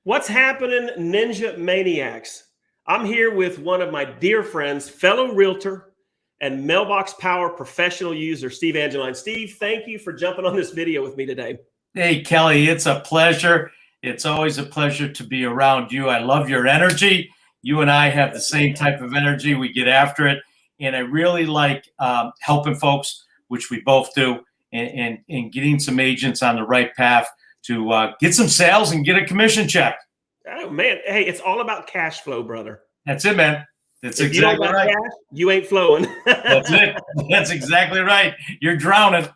What's happening, Ninja Maniacs? I'm here with one of my dear friends, fellow realtor and Mailbox Power professional user, Steve Angeline. Steve, thank you for jumping on this video with me today. Hey, Kelly, it's a pleasure. It's always a pleasure to be around you. I love your energy. You and I have the same type of energy. We get after it. And I really like helping folks, which we both do, and getting some agents on the right path to get some sales and get a commission check. Oh, man. Hey, it's all about cash flow, brother. That's it, man. That's if exactly you don't got right. Cash, you ain't flowing. That's it. That's exactly right. You're drowning.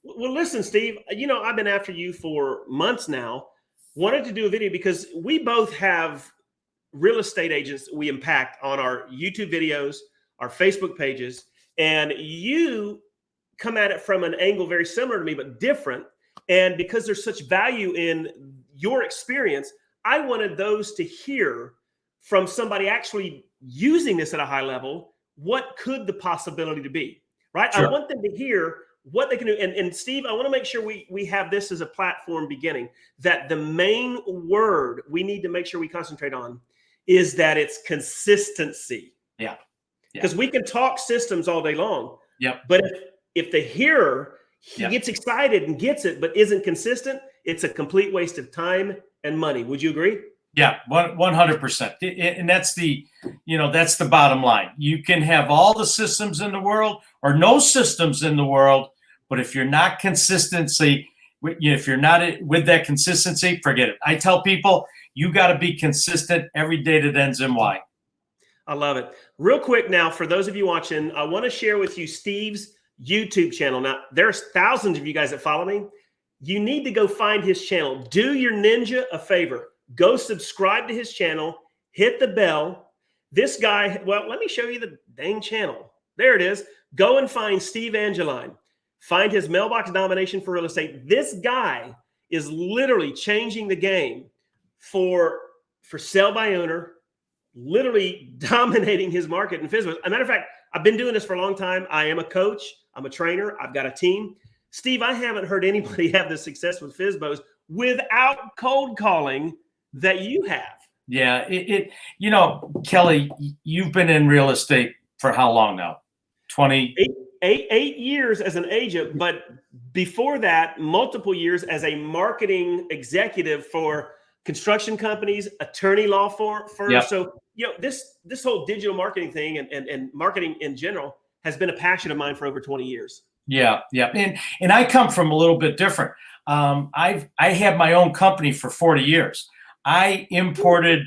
Well, listen, Steve, I've been after you for months now. Wanted to do a video because we both have real estate agents we impact on our YouTube videos, our Facebook pages, and you come at it from an angle very similar to me, but different. And because there's such value in your experience, I wanted those to hear from somebody actually using this at a high level. What could the possibility to be, right? Sure. I want them to hear what they can do. And Steve, I want to make sure we have this as a platform beginning, that the main word we need to make sure we concentrate on is that it's consistency. Yeah. Because we can talk systems all day long. Yep. But if the hearer Yep. gets excited and gets it, but isn't consistent, it's a complete waste of time and money. Would you agree? Yeah, 100%. And that's that's the bottom line. You can have all the systems in the world or no systems in the world, but if you're not if you're not with that consistency, forget it. I tell people you got to be consistent every day that ends in Y. I love it. Real quick now, for those of you watching, I want to share with you Steve's YouTube channel. Now, there's thousands of you guys that follow me. You need to go find his channel. Do your ninja a favor. Go subscribe to his channel. Hit the bell. This guy, well, let me show you the dang channel. There it is. Go and find Steve Angeline. Find his mailbox domination for real estate. This guy is literally changing the game for sell by owner, literally dominating his market in FSBO. As a matter of fact, I've been doing this for a long time. I am a coach. I'm a trainer. I've got a team. Steve, I haven't heard anybody have the success with FSBOs without cold calling that you have. Yeah. Kelly, you've been in real estate for how long now? 20? Eight years as an agent, but before that, multiple years as a marketing executive for construction companies, attorney law firms. Yep. So, this whole digital marketing thing and marketing in general has been a passion of mine for over 20 years. Yeah. And I come from a little bit different. I had my own company for 40 years. I imported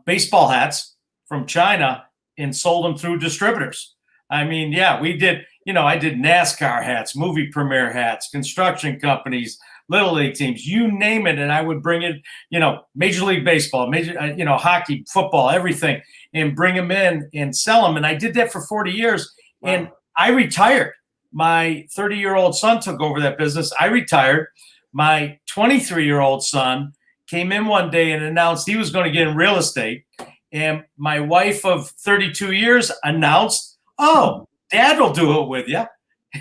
baseball hats from China and sold them through distributors. I mean, yeah, we did, I did NASCAR hats, movie premiere hats, construction companies, Little League teams, you name it. And I would bring it, Major League Baseball, hockey, football, everything, and bring them in and sell them. And I did that for 40 years. Wow. And I retired. My 30-year-old son took over that business. I retired. My 23-year-old son came in one day and announced he was going to get in real estate. And my wife of 32 years announced, "Oh, Dad will do it with you."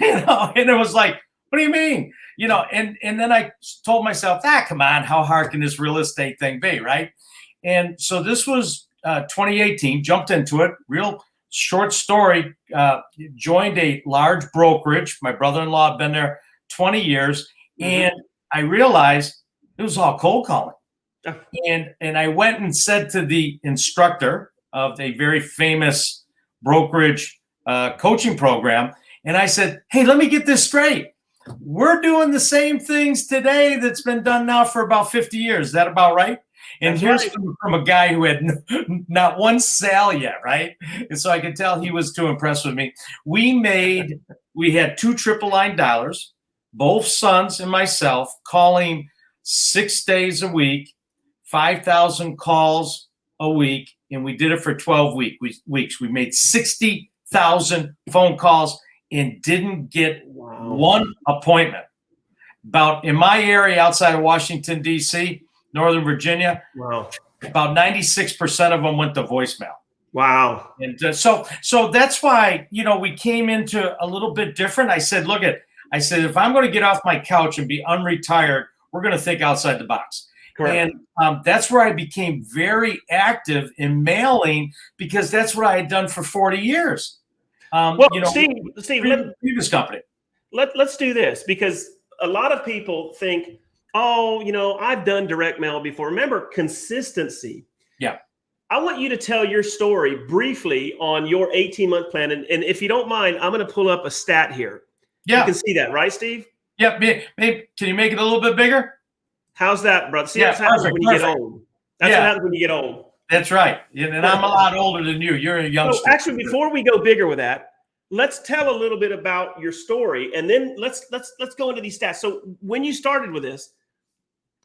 And it was like, what do you mean? And then I told myself, come on, how hard can this real estate thing be, right? And so this was 2018, jumped into it, real short story, joined a large brokerage. My brother-in-law had been there 20 years. And I realized it was all cold calling. And I went and said to the instructor of a very famous brokerage coaching program, and I said, hey, let me get this straight. We're doing the same things today that's been done now for about 50 years. Is that about right? And That's here's right. from a guy who had not one sale yet, right? And so I could tell he was too impressed with me. We had 2 triple line dollars, both sons and myself, calling 6 days a week, 5,000 calls a week, and we did it for 12 weeks. We made 60,000 phone calls and didn't get one appointment. About in my area outside of Washington, D.C., Northern Virginia, about 96% of them went to voicemail. Wow. And so that's why, we came into a little bit different. I said, if I'm going to get off my couch and be unretired, we're going to think outside the box. Correct. And that's where I became very active in mailing because that's what I had done for 40 years. Well, Steve, previous company. Let's do this because a lot of people think, oh, I've done direct mail before. Remember, consistency. Yeah. I want you to tell your story briefly on your 18-month plan. And if you don't mind, I'm going to pull up a stat here. Yeah. You can see that, right, Steve? Yeah. Maybe, can you make it a little bit bigger? How's that, brother? See, that's what happens when you get old. That's what happens when you get old. That's right. And I'm a lot older than you. You're a youngster. So actually, before we go bigger with that, let's tell a little bit about your story, and then let's go into these stats. So when you started with this,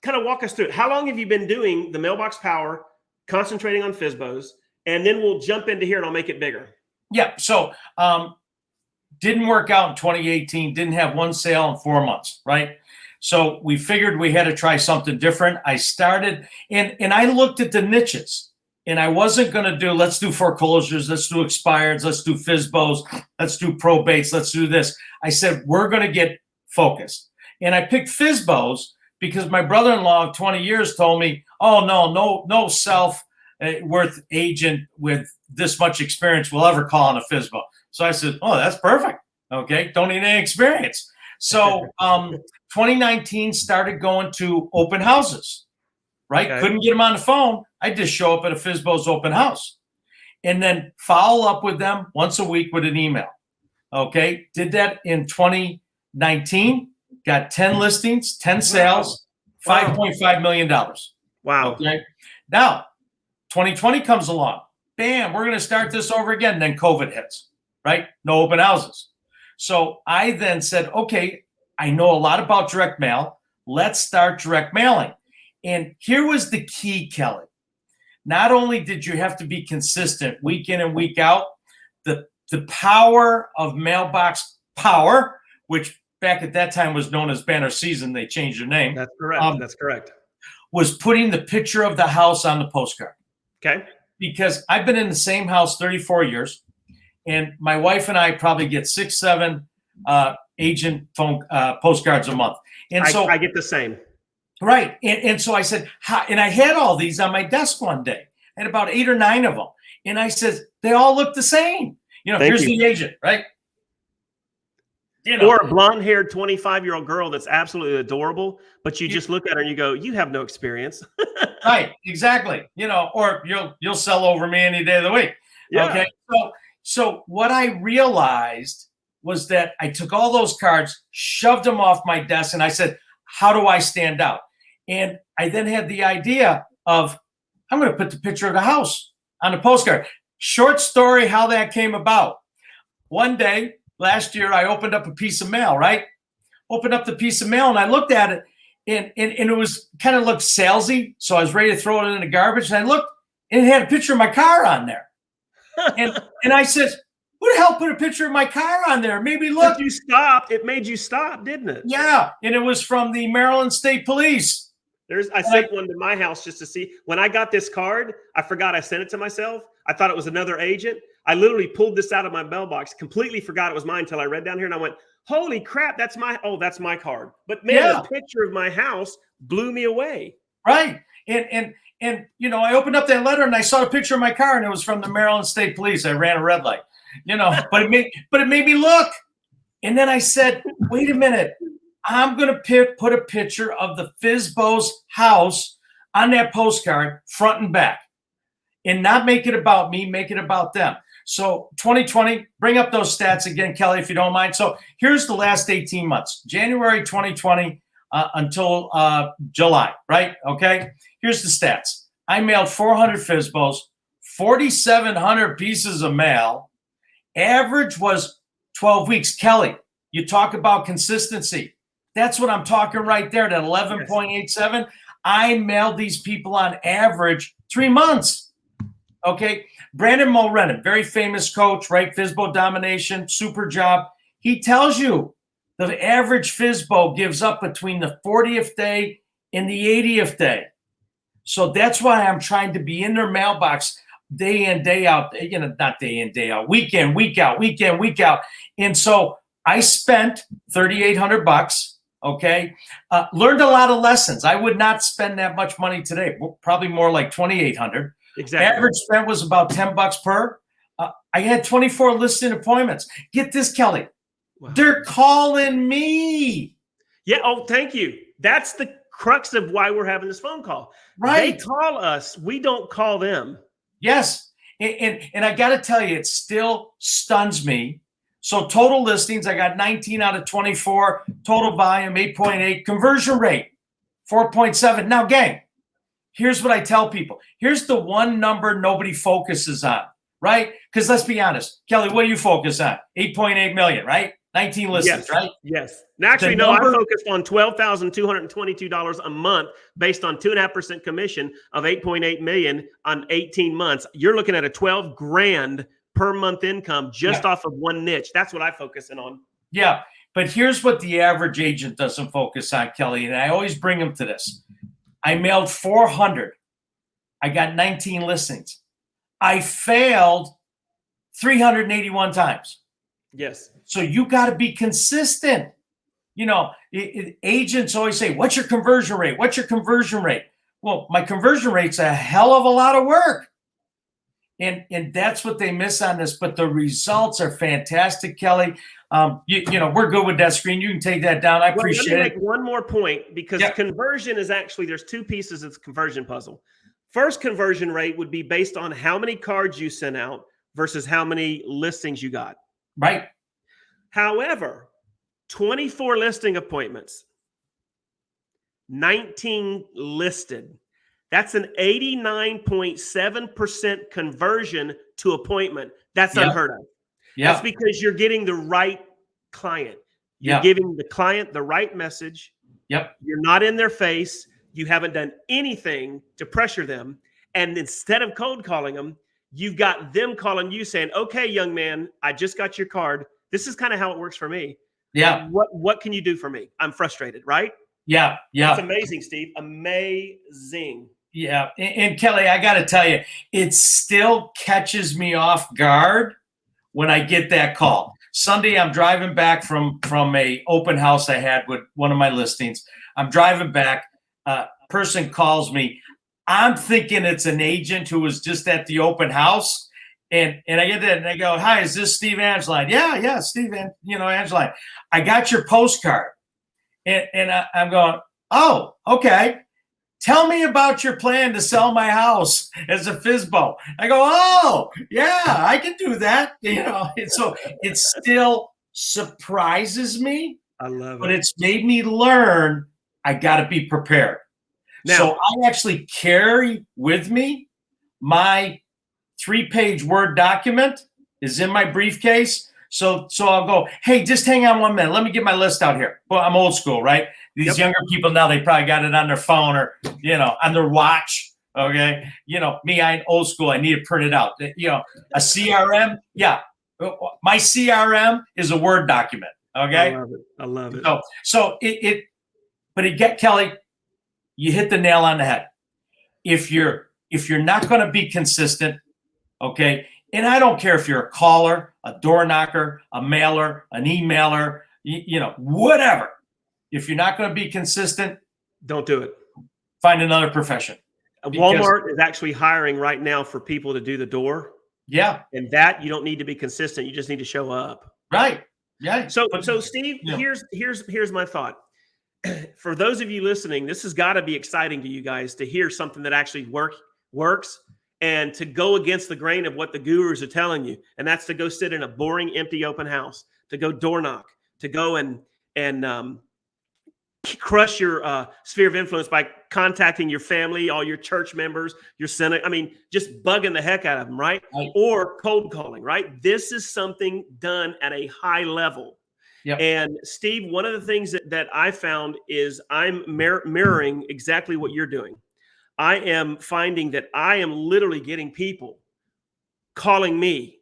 kind of walk us through it. How long have you been doing the Mailbox Power, concentrating on FSBOs, and then we'll jump into here and I'll make it bigger. Yeah. So didn't work out in 2018. Didn't have one sale in 4 months. Right. So we figured we had to try something different. I started and I looked at the niches. And I wasn't going to do, let's do foreclosures, let's do expireds, let's do FSBOs, let's do probates, let's do this. I said, we're going to get focused. And I picked FSBOs because my brother-in-law of 20 years told me, oh, no self-worth agent with this much experience will ever call on a FSBO. So I said, oh, that's perfect. Okay, don't need any experience. So 2019 started going to open houses. Right? Okay. Couldn't get them on the phone. I just show up at a FSBO's open house and then follow up with them once a week with an email. Okay. Did that in 2019, got 10 listings, 10 sales, $5.5 million. Wow. Okay. Now, 2020 comes along. Bam, we're going to start this over again. Then COVID hits, right? No open houses. So I then said, okay, I know a lot about direct mail. Let's start direct mailing. And here was the key, Kelly. Not only did you have to be consistent week in and week out, the power of Mailbox Power, which back at that time was known as Banner Season, they changed their name. That's correct. That's correct. Was putting the picture of the house on the postcard. Okay. Because I've been in the same house 34 years, and my wife and I probably get 6, 7 agent phone postcards a month. And so I get the same. Right. And so I said, and I had all these on my desk one day. I had about 8 or 9 of them. And I said, they all look the same. Here's the agent, right? Or a blonde-haired 25-year-old girl that's absolutely adorable, but you just look at her and you go, you have no experience. Right. Exactly. Or you'll sell over me any day of the week. Yeah. Okay. So what I realized was that I took all those cards, shoved them off my desk, and I said, how do I stand out? And I then had the idea of, I'm going to put the picture of the house on the postcard. Short story how that came about. One day last year, I opened up a piece of mail, right? Opened up the piece of mail and I looked at it and it was kind of looked salesy. So I was ready to throw it in the garbage. And I looked and it had a picture of my car on there. and I said, who the hell put a picture of my car on there? Maybe look. You stopped. It made you stop, didn't it? Yeah. And it was from the Maryland State Police. I sent one to my house just to see. When I got this card, I forgot I sent it to myself. I thought it was another agent. I literally pulled this out of my mailbox, completely forgot it was mine until I read down here and I went, holy crap, that's my card. But man, the picture of my house blew me away. Right. And I opened up that letter and I saw a picture of my car and it was from the Maryland State Police. I ran a red light. But it made me look. And then I said, wait a minute, I'm going to put a picture of the FSBO's house on that postcard front and back and not make it about me, make it about them. So 2020, bring up those stats again, Kelly, if you don't mind. So here's the last 18 months, January 2020 until July, right? Okay. Here's the stats. I mailed 400 FSBOs, 4,700 pieces of mail. Average was 12 weeks. Kelly, you talk about consistency. That's what I'm talking right there, that 11.87. I mailed these people on average 3 months. Okay. Brandon Mulrennan, very famous coach, right? FSBO domination, super job. He tells you the average FSBO gives up between the 40th day and the 80th day. So that's why I'm trying to be in their mailbox day in, day out, not day in, day out, week in, week out, week in, week out. And so I spent $3,800, Okay. Learned a lot of lessons. I would not spend that much money today. Probably more like 2,800. Exactly. Average spend was about $10 per. I had 24 listing appointments. Get this, Kelly. Wow. They're calling me. Yeah. Oh, thank you. That's the crux of why we're having this phone call. Right. They call us. We don't call them. Yes. And I got to tell you, it still stuns me. So total listings, I got 19 out of 24. Total volume, 8.8. Conversion rate, 4.7. Now, gang, here's what I tell people. Here's the one number nobody focuses on, right? Because let's be honest. Kelly, what do you focus on? 8.8 million, right? 19 listings, yes, right? Yes. And actually, no, I focused on $12,222 a month based on 2.5% commission of 8.8 million on 18 months. You're looking at a 12 grand per month income just off of one niche. That's what I focus in on. Yeah. But here's what the average agent doesn't focus on, Kelly. And I always bring them to this. I mailed 400. I got 19 listings. I failed 381 times. Yes. So you got to be consistent. You know, agents always say, what's your conversion rate? What's your conversion rate? Well, my conversion rate's a hell of a lot of work. And that's what they miss on this. But the results are fantastic, Kelly. You know, we're good with that screen. You can take that down. I appreciate it. Let me make one more point, because conversion is actually, there's two pieces of the conversion puzzle. First conversion rate would be based on how many cards you sent out versus how many listings you got. Right. However, 24 listing appointments, 19 listed. That's an 89.7% conversion to appointment. That's unheard of. That's because you're getting the right client. You're giving the client the right message. You're not in their face. You haven't done anything to pressure them. And instead of cold calling them, you've got them calling you saying, okay, young man, I just got your card. This is kind of how it works for me. Yeah. What can you do for me? I'm frustrated, right? Yeah. Yeah. It's amazing, Steve. Amazing. Yeah. And Kelly, I got to tell you, it still catches me off guard when I get that call. Sunday, I'm driving back from a open house I had with one of my listings. I'm driving back. Person calls me. I'm thinking it's an agent who was just at the open house. And I get that and I go, hi, is this Steve Angeline? Yeah, Steve, Angeline. I got your postcard. And I'm going, oh, okay. Tell me about your plan to sell my house as a FSBO. I go, oh, yeah, I can do that. You know, so it still surprises me. I love it. But it's made me learn I got to be prepared. Now, so I actually carry with me my 3-page Word document is in my briefcase. So I'll go, hey, just hang on 1 minute. Let me get my list out here. Well, I'm old school, right? These younger people now, they probably got it on their phone or, on their watch. Okay. Me, I'm old school. I need to print it out. A CRM. Yeah. My CRM is a Word document. Okay. I love it. But Kelly, you hit the nail on the head. If you're not going to be consistent, okay. And I don't care if you're a caller, a door knocker, a mailer, an emailer, whatever. If you're not going to be consistent, don't do it. Find another profession. Walmart is actually hiring right now for people to do the door. Yeah. And that you don't need to be consistent. You just need to show up. Right. Yeah. So Steve, here's my thought. For those of you listening, this has got to be exciting to you guys to hear something that actually works and to go against the grain of what the gurus are telling you. And that's to go sit in a boring, empty open house, to go door knock, to go and crush your sphere of influence by contacting your family, all your church members, your Senate. I mean, just bugging the heck out of them, right? Or cold calling, right? This is something done at a high level. Yep. And Steve, one of the things that I found is I'm mirroring exactly what you're doing. I am finding that I am literally getting people calling me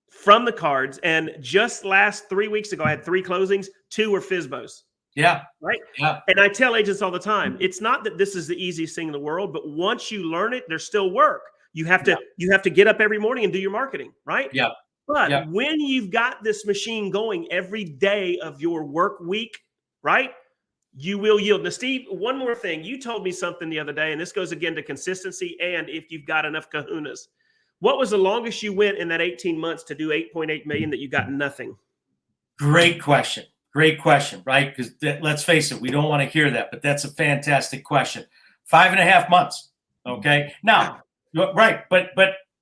from the cards. And just last 3 weeks ago, I had 3 closings, 2 were FSBOs. Yeah. Right. Yeah. And I tell agents all the time, it's not that this is the easiest thing in the world, but once you learn it, there's still work. You have to get up every morning and do your marketing. Right. Yeah. But when you've got this machine going every day of your work week, right? you will yield. Now, Steve, one more thing. You told me something the other day, and this goes again to consistency and if you've got enough kahunas. What was the longest you went in that 18 months to do 8.8 million that you got nothing? Great question. Great question, right? Because let's face it, we don't want to hear that, but that's a fantastic question. 5.5 months. Okay. Now, right. But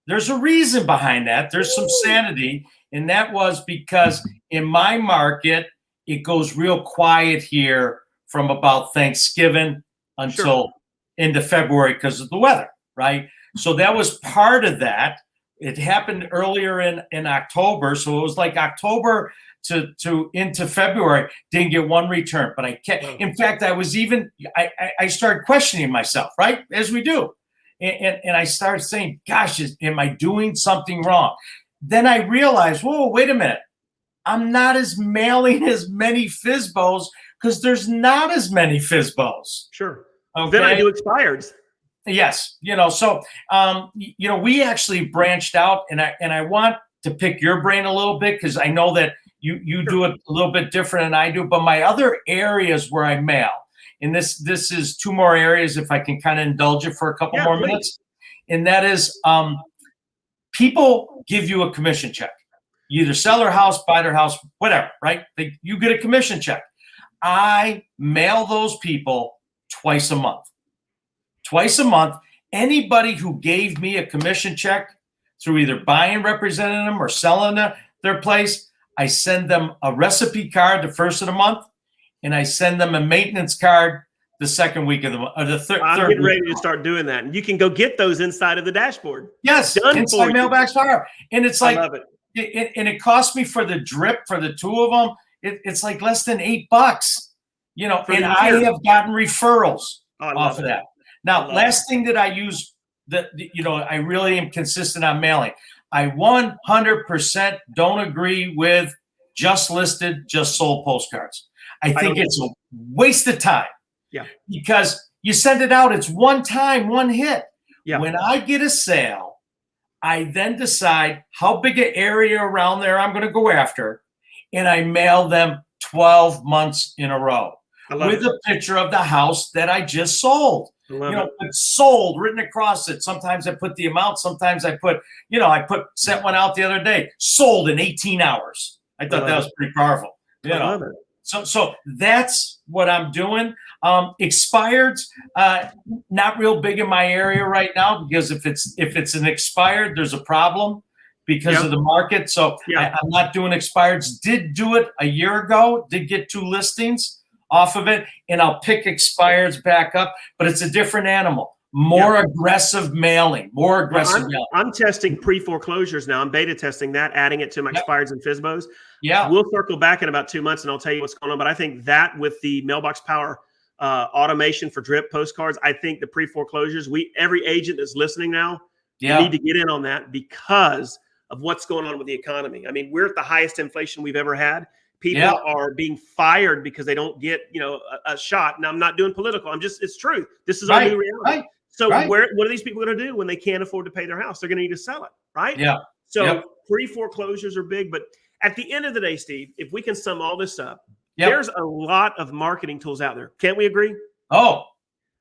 there's a reason behind that. There's some sanity. And that was because in my market, it goes real quiet here from about Thanksgiving until into February because of the weather, right? So that was part of that. It happened earlier in October. So it was like October to into February, didn't get one return. But I kept, in fact, I started questioning myself, right? As we do. And I started saying, gosh, am I doing something wrong? Then I realized, whoa, wait a minute. I'm not mailing as many FSBOs because there's not as many FSBOs. Sure. Okay? Then I do expireds. Yes. So, we actually branched out, and I want to pick your brain a little bit because I know that you do it a little bit different than I do. But my other areas where I mail, and this is two more areas if I can kind of indulge you for a couple more minutes, and that is people give you a commission check. You either sell their house, buy their house, whatever, right? You get a commission check. I mail those people twice a month. Twice a month. Anybody who gave me a commission check through either buying representing them or selling their place, I send them a recipe card the first of the month, and I send them a maintenance card the second week of the month, or the third. I'm getting ready to start doing that. And you can go get those inside of the dashboard. Yes, done inside Mailbox Power. And it's like, I love it. And it cost me for the drip for the two of them. It's like less than $8, and I have gotten referrals off of that. Now, last thing that I use I really am consistent on mailing. I 100% don't agree with just listed, just sold postcards. I think it's a waste of time. Yeah. Because you send it out, it's one time, one hit. Yeah. When I get a sale, I then decide how big an area around there I'm going to go after, and I mail them 12 months in a row with a picture of the house that I just sold. It's sold written across it. Sometimes I put the amount. Sometimes I put, sent one out the other day, sold in 18 hours. I thought that was pretty powerful. I love it. So that's what I'm doing. Expireds, not real big in my area right now because if it's an expired, there's a problem because of the market. So I'm not doing expireds. Did do it a year ago. Did get 2 listings off of it, and I'll pick expireds back up. But it's a different animal. More aggressive mailing. More aggressive mailing. I'm testing pre-foreclosures now. I'm beta testing that, adding it to my expireds and FSBOs. Yeah. We'll circle back in about 2 months, and I'll tell you what's going on. But I think that with the Mailbox Power automation for drip postcards, I think the pre-foreclosures, every agent that's listening now, you need to get in on that because of what's going on with the economy. I mean, we're at the highest inflation we've ever had. People are being fired because they don't get, a shot. Now, I'm not doing political. It's true. This is our new reality. Right. So what are these people going to do when they can't afford to pay their house? They're going to need to sell it, right? Yeah. So pre-foreclosures are big. But at the end of the day, Steve, if we can sum all this up, there's a lot of marketing tools out there. Can't we agree? Oh,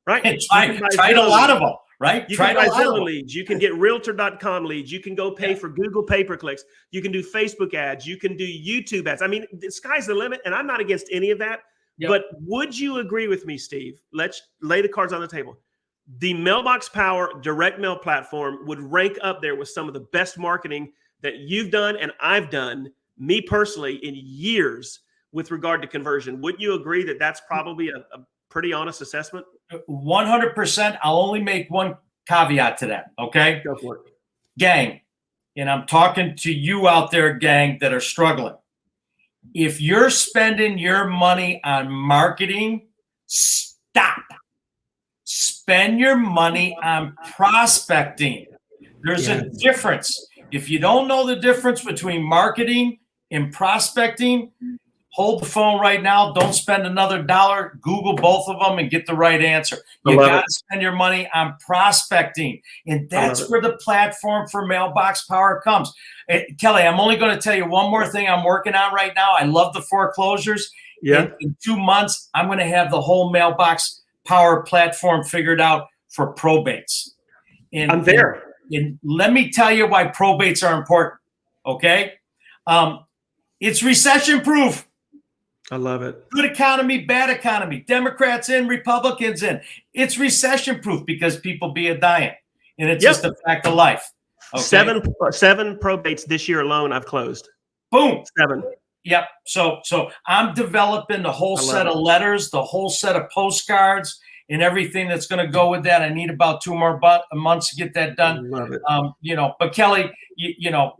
right. Tried a lot of them, right? You can buy Zillow leads. You can get Realtor.com leads. You can go pay for Google pay-per-clicks. You can do Facebook ads. You can do YouTube ads. I mean, the sky's the limit, and I'm not against any of that. But would you agree with me, Steve? Let's lay the cards on the table. The Mailbox Power direct mail platform would rank up there with some of the best marketing that you've done and I've done, me personally, in years with regard to conversion. Would you agree that that's probably a pretty honest assessment? 100%. I'll only make one caveat to that, okay? Go for it. Gang, and I'm talking to you out there, gang, that are struggling. If you're spending your money on marketing, stop. Spend your money on prospecting. There's a difference. If you don't know the difference between marketing and prospecting, hold the phone right now. Don't spend another $1. Google both of them and get the right answer. You got to spend your money on prospecting. And that's where the platform for Mailbox Power comes. Kelly, I'm only going to tell you one more thing I'm working on right now. I love the foreclosures. Yeah. In 2 months, I'm going to have the whole Mailbox Power platform figured out for probates. And, I'm there. And let me tell you why probates are important. Okay. It's recession proof. I love it. Good economy, bad economy, Democrats in, Republicans in. It's recession proof because people be a dying. And it's just a fact of life. Okay? Seven probates this year alone I've closed. Boom. 7. Yep. So I'm developing the whole set of letters, the whole set of postcards, and everything that's going to go with that. I need about 2 more months to get that done. Love it. But Kelly,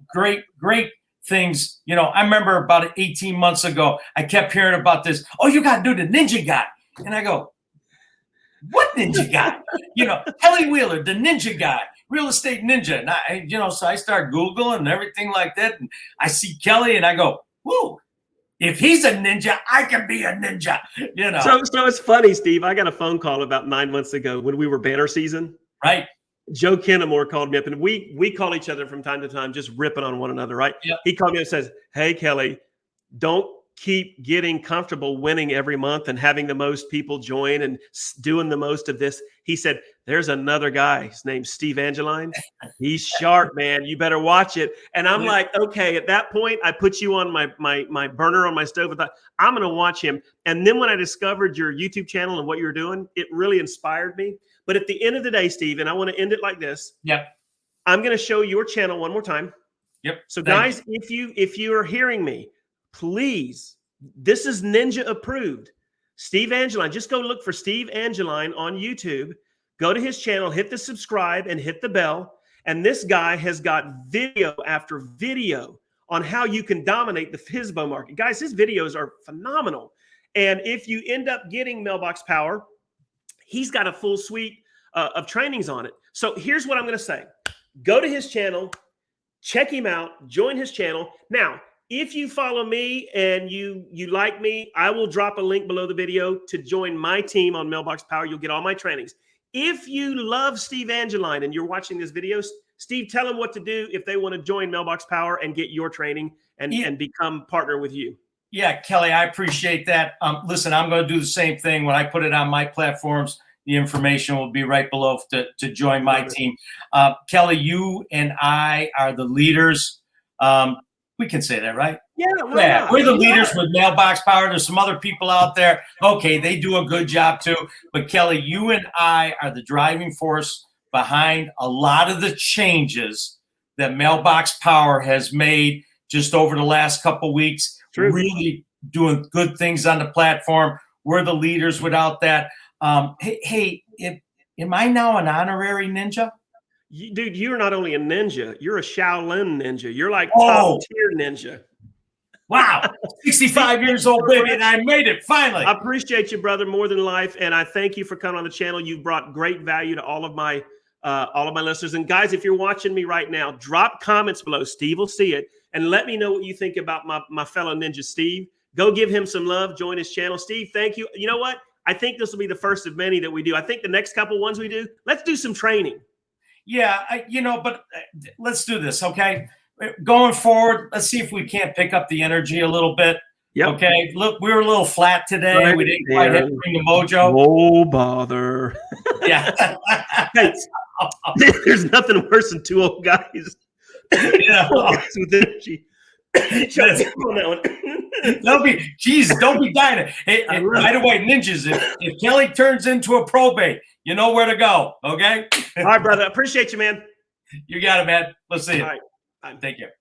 great things. I remember about 18 months ago, I kept hearing about this. Oh, you got to do the ninja guy. And I go, what ninja guy? Kelly Wheeler, the ninja guy, real estate ninja. And so I start Googling and everything like that. And I see Kelly and I go, whoa, if he's a ninja, I can be a ninja, So it's funny, Steve. I got a phone call about 9 months ago when we were banner season. Right. Joe Kennemore called me up, and we call each other from time to time, just ripping on one another, right? Yep. He called me and says, hey, Kelly, don't keep getting comfortable winning every month and having the most people join and doing the most of this. He said, there's another guy. His name's Steve Angeline. He's sharp, man. You better watch it. And I'm like, okay, at that point, I put you on my burner on my stove. I thought, I'm going to watch him. And then when I discovered your YouTube channel and what you're doing, it really inspired me. But at the end of the day, Steve, and I want to end it like this. Yep. I'm going to show your channel one more time. Yep. So guys, if you are hearing me, please, this is Ninja approved. Steve Angeline, just go look for Steve Angeline on YouTube. Go to his channel, hit the subscribe and hit the bell. And this guy has got video after video on how you can dominate the FSBO market. Guys, his videos are phenomenal. And if you end up getting Mailbox Power, he's got a full suite of trainings on it. So here's what I'm going to say. Go to his channel, check him out, join his channel. Now, if you follow me and you like me, I will drop a link below the video to join my team on Mailbox Power. You'll get all my trainings. If you love Steve Angeline and you're watching this video, Steve, tell them what to do if they want to join Mailbox Power and get your training and become partner with you. Yeah, Kelly, I appreciate that. Listen, I'm going to do the same thing when I put it on my platforms. The information will be right below to join my team. Kelly, you and I are the leaders. We can say that, right? Yeah, we're the leaders with Mailbox Power. There's some other people out there. Okay, they do a good job too. But Kelly, you and I are the driving force behind a lot of the changes that Mailbox Power has made just over the last couple weeks. True. Really doing good things on the platform. We're the leaders without that. Hey, am I now an honorary ninja? Dude, you're not only a ninja, you're a Shaolin ninja. You're like top tier ninja. Wow. 65 years old, baby, and I made it finally. I appreciate you, brother, more than life. And I thank you for coming on the channel. You've brought great value to all of my listeners. And guys, if you're watching me right now, drop comments below. Steve will see it. And let me know what you think about my fellow ninja, Steve. Go give him some love. Join his channel. Steve, thank you. You know what? I think this will be the first of many that we do. I think the next couple ones we do, let's do some training. Yeah, but let's do this, okay? Going forward, let's see if we can't pick up the energy a little bit. Yep. Okay, look, we were a little flat today. Right. We didn't quite have to bring the mojo. Oh, bother. Yeah. Hey, there's nothing worse than two old guys. Yeah. With energy. Don't be dying. Hey, by the way, ninjas, if Kelly turns into a probate, you know where to go, okay? All right, brother. Appreciate you, man. You got it, man. Let's see you. All right. Take care.